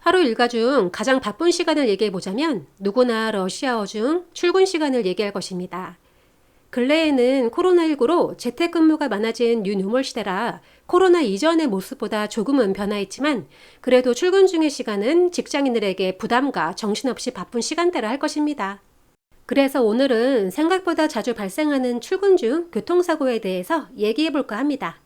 하루 일과 중 가장 바쁜 시간을 얘기해보자면 누구나 러시아어 중 출근 시간을 얘기할 것입니다. 근래에는 코로나19로 재택근무가 많아진 뉴노멀 시대라 코로나 이전의 모습보다 조금은 변화했지만 그래도 출근 중의 시간은 직장인들에게 부담과 정신없이 바쁜 시간대라 할 것입니다. 그래서 오늘은 생각보다 자주 발생하는 출근 중 교통사고에 대해서 얘기해볼까 합니다.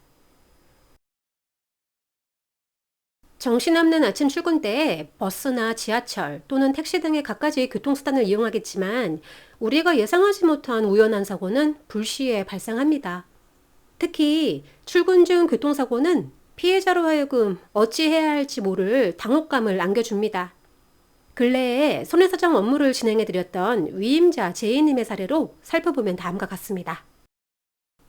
정신없는 아침 출근 때 버스나 지하철 또는 택시 등의 갖가지 교통수단을 이용하겠지만 우리가 예상하지 못한 우연한 사고는 불시에 발생합니다. 특히 출근 중 교통사고는 피해자로 하여금 어찌해야 할지 모를 당혹감을 안겨줍니다. 근래에 손해사정 업무를 진행해드렸던 위임자 제이님의 사례로 살펴보면 다음과 같습니다.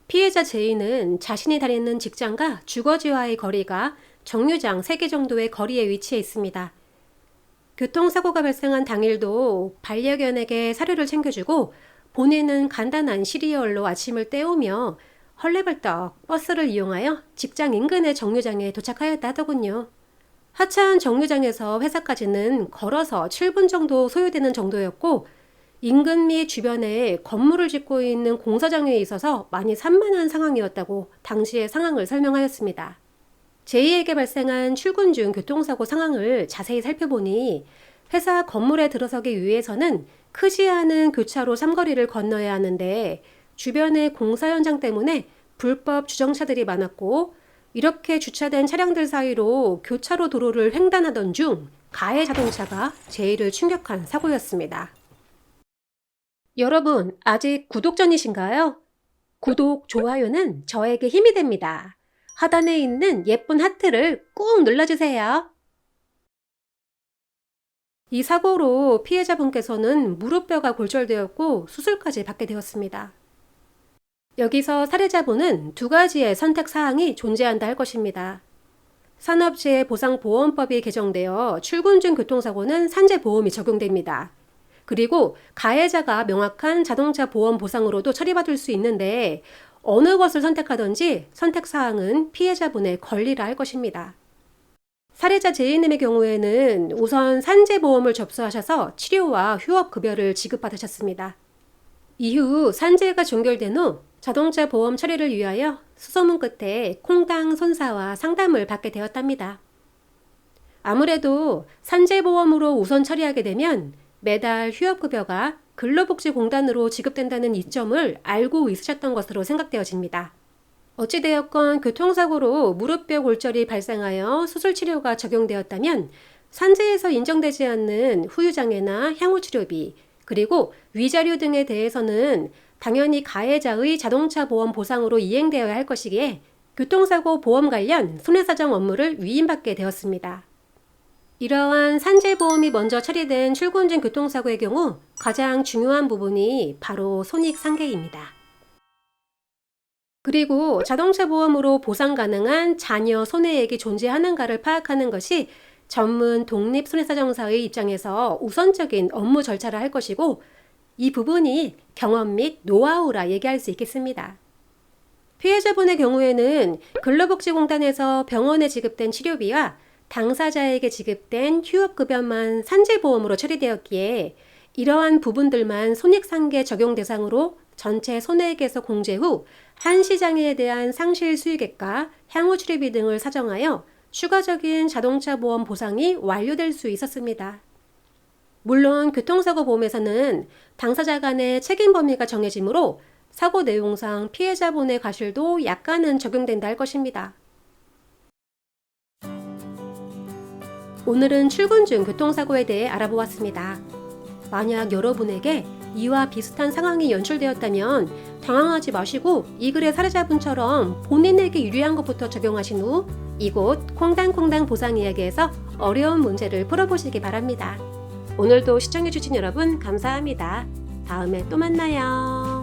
피해자 제이는 자신이 다니는 직장과 주거지와의 거리가 정류장 3개 정도의 거리에 위치해 있습니다. 교통사고가 발생한 당일도 반려견에게 사료를 챙겨주고 본인은 간단한 시리얼로 아침을 때우며 헐레벌떡 버스를 이용하여 직장 인근의 정류장에 도착하였다 하더군요. 하차한 정류장에서 회사까지는 걸어서 7분 정도 소요되는 정도였고 인근 및 주변에 건물을 짓고 있는 공사장에 있어서 많이 산만한 상황이었다고 당시의 상황을 설명하였습니다. 제이에게 발생한 출근 중 교통사고 상황을 자세히 살펴보니 회사 건물에 들어서기 위해서는 크지 않은 교차로 삼거리를 건너야 하는데 주변의 공사 현장 때문에 불법 주정차들이 많았고 이렇게 주차된 차량들 사이로 교차로 도로를 횡단하던 중 가해 자동차가 제이를 충격한 사고였습니다. 여러분, 아직 구독 전이신가요? 구독, 좋아요는 저에게 힘이 됩니다. 하단에 있는 예쁜 하트를 꾹 눌러주세요. 이 사고로 피해자분께서는 무릎뼈가 골절되었고 수술까지 받게 되었습니다. 여기서 사례자분은 2가지의 선택사항이 존재한다 할 것입니다. 산업재해보상보험법이 개정되어 출근 중 교통사고는 산재보험이 적용됩니다. 그리고 가해자가 명확한 자동차 보험 보상으로도 처리받을 수 있는데 어느 것을 선택하든지 선택사항은 피해자분의 권리라 할 것입니다. 사례자 제이님의 경우에는 우선 산재보험을 접수하셔서 치료와 휴업급여를 지급받으셨습니다. 이후 산재가 종결된 후 자동차 보험 처리를 위하여 수소문 끝에 콩당 손사와 상담을 받게 되었답니다. 아무래도 산재보험으로 우선 처리하게 되면 매달 휴업급여가 근로복지공단으로 지급된다는 이점을 알고 있으셨던 것으로 생각되어집니다. 어찌되었건 교통사고로 무릎뼈 골절이 발생하여 수술치료가 적용되었다면 산재에서 인정되지 않는 후유장애나 향후치료비 그리고 위자료 등에 대해서는 당연히 가해자의 자동차 보험 보상으로 이행되어야 할 것이기에 교통사고 보험 관련 손해사정 업무를 위임받게 되었습니다. 이러한 산재보험이 먼저 처리된 출근 중 교통사고의 경우 가장 중요한 부분이 바로 손익상계입니다. 그리고 자동차 보험으로 보상 가능한 잔여 손해액이 존재하는가를 파악하는 것이 전문 독립손해사정사의 입장에서 우선적인 업무 절차라 할 것이고 이 부분이 경험 및 노하우라 얘기할 수 있겠습니다. 피해자분의 경우에는 근로복지공단에서 병원에 지급된 치료비와 당사자에게 지급된 휴업급여만 산재보험으로 처리되었기에 이러한 부분들만 손익상계 적용 대상으로 전체 손해액에서 공제 후 한시장애에 대한 상실 수익액과 향후치료비 등을 사정하여 추가적인 자동차 보험 보상이 완료될 수 있었습니다. 물론 교통사고 보험에서는 당사자 간의 책임 범위가 정해지므로 사고 내용상 피해자분의 과실도 약간은 적용된다 할 것입니다. 오늘은 출근 중 교통사고에 대해 알아보았습니다. 만약 여러분에게 이와 비슷한 상황이 연출되었다면 당황하지 마시고 이 글의 사례자분처럼 본인에게 유리한 것부터 적용하신 후 이곳 콩당콩당 보상 이야기에서 어려운 문제를 풀어보시기 바랍니다. 오늘도 시청해주신 여러분 감사합니다. 다음에 또 만나요.